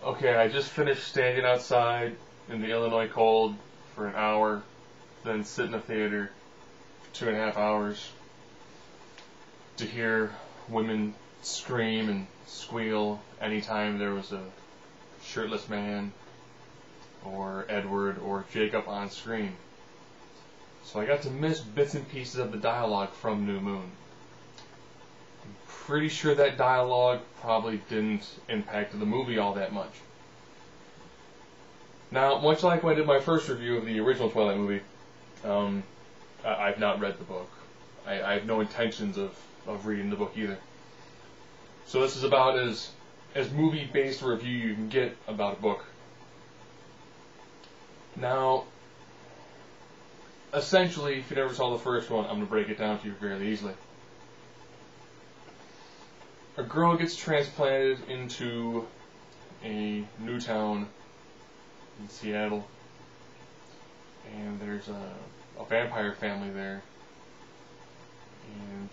Okay, I just finished standing outside in the Illinois cold for an hour, then sit in the theater for 2.5 hours to hear women scream and squeal anytime there was a shirtless man or Edward or Jacob on screen. So I got to miss bits and pieces of the dialogue from New Moon. I'm pretty sure that dialogue probably didn't impact the movie all that much. Now, much like when I did my first review of the original Twilight movie, I've not read the book. I have no intentions of reading the book either. So this is about as movie-based a review you can get about a book. Now, essentially, if you never saw the first one, I'm going to break it down to you fairly easily. A girl gets transplanted into a new town in Seattle, and there's a vampire family there, and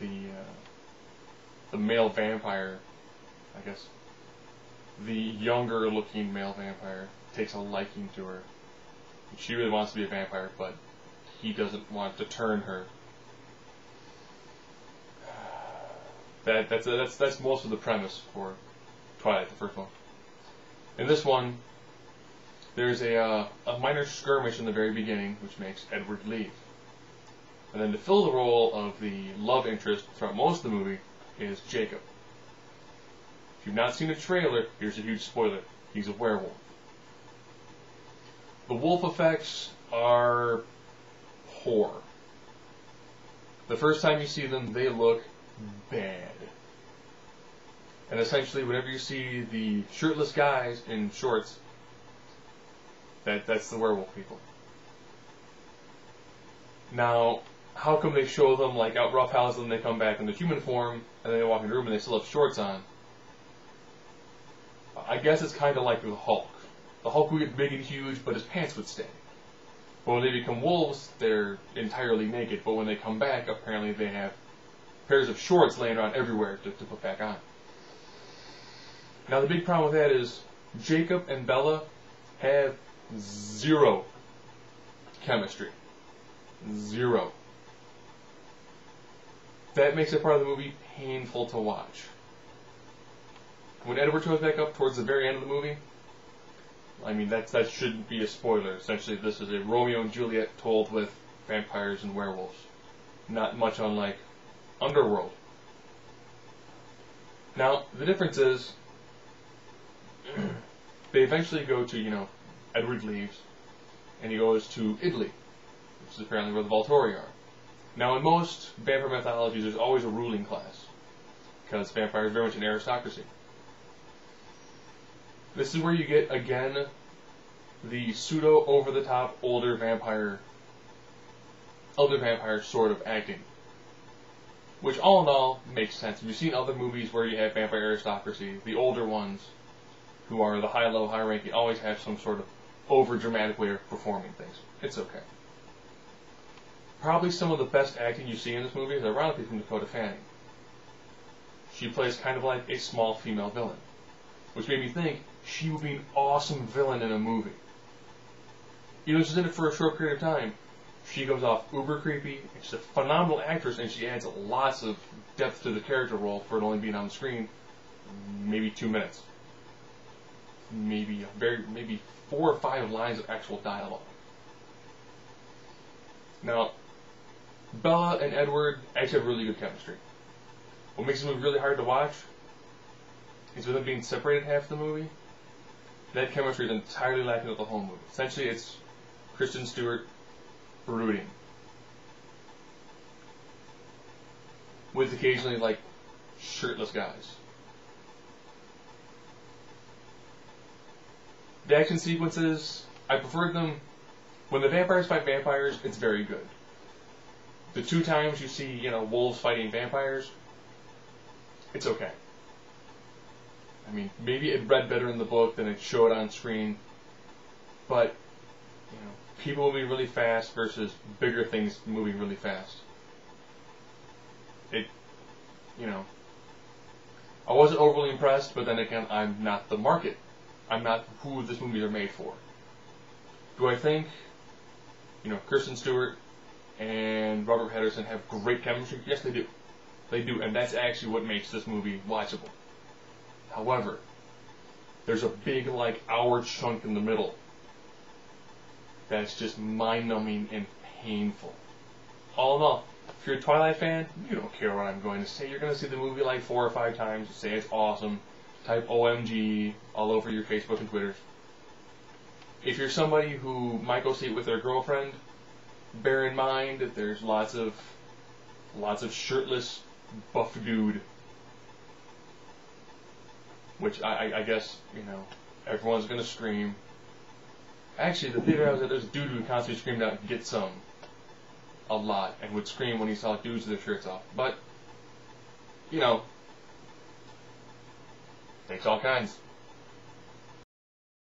the male vampire, I guess, the younger looking male vampire takes a liking to her. She really wants to be a vampire, but he doesn't want to turn her. That's most of the premise for Twilight, the first one. In this one, there's a minor skirmish in the very beginning, which makes Edward leave. And then to fill the role of the love interest throughout most of the movie is Jacob. If you've not seen a trailer, here's a huge spoiler. He's a werewolf. The wolf effects are poor. The first time you see them, they look bad. And essentially, whenever you see the shirtless guys in shorts, that's the werewolf people. Now, how come they show them like out roughhouse and they come back in the human form, and then they walk in the room and they still have shorts on? I guess it's kind of like the Hulk. The Hulk would get big and huge, but his pants would stay. But when they become wolves, they're entirely naked. But when they come back, apparently they have pairs of shorts laying around everywhere to put back on. Now the big problem with that is Jacob and Bella have zero chemistry. Zero. That makes it part of the movie painful to watch. When Edward shows back up towards the very end of the movie, I mean, that shouldn't be a spoiler. Essentially, this is a Romeo and Juliet told with vampires and werewolves. Not much unlike Underworld. Now, the difference is, they eventually go to, Edward leaves, and he goes to Italy, which is apparently where the Volturi are. Now, in most vampire mythologies, there's always a ruling class, because vampires are very much an aristocracy. This is where you get, again, the pseudo over-the-top elder vampire sort of acting. Which, all in all, makes sense. You've seen other movies where you have vampire aristocracy. The older ones, who are the high-level, high-ranking, always have some sort of over-dramatic way of performing things. It's okay. Probably some of the best acting you see in this movie is ironically from Dakota Fanning. She plays kind of like a small female villain. Which made me think she would be an awesome villain in a movie. Even though she's in it for a short period of time, she comes off uber creepy, and she's a phenomenal actress, and she adds lots of depth to the character role for it only being on the screen maybe 2 minutes. Maybe 4 or 5 lines of actual dialogue. Now, Bella and Edward actually have really good chemistry. What makes the movie really hard to watch is with them being separated half the movie, that chemistry is entirely lacking with the whole movie. Essentially, it's Kristen Stewart brooding. With occasionally, like, shirtless guys. The action sequences, I preferred them. When the vampires fight vampires, it's very good. The 2 times you see, wolves fighting vampires, it's okay. I mean, maybe it read better in the book than it showed on screen, but, people moving really fast versus bigger things moving really fast. I wasn't overly impressed, but then again, I'm not the market. I'm not who this movies are made for. Do I think, Kristen Stewart and Robert Pattinson have great chemistry? Yes, they do. They do, and that's actually what makes this movie watchable. However, there's a big, hour chunk in the middle that's just mind-numbing and painful. All in all, if you're a Twilight fan, you don't care what I'm going to say. You're going to see the movie 4 or 5 times, say it's awesome, type OMG all over your Facebook and Twitter. If you're somebody who might go see it with their girlfriend, bear in mind that there's lots of shirtless, buff dude, which I guess, everyone's going to scream. Actually, the theater I was at, there's a dude who constantly screamed out, "Get some," a lot, and would scream when he saw dudes with their shirts off. But, takes all kinds.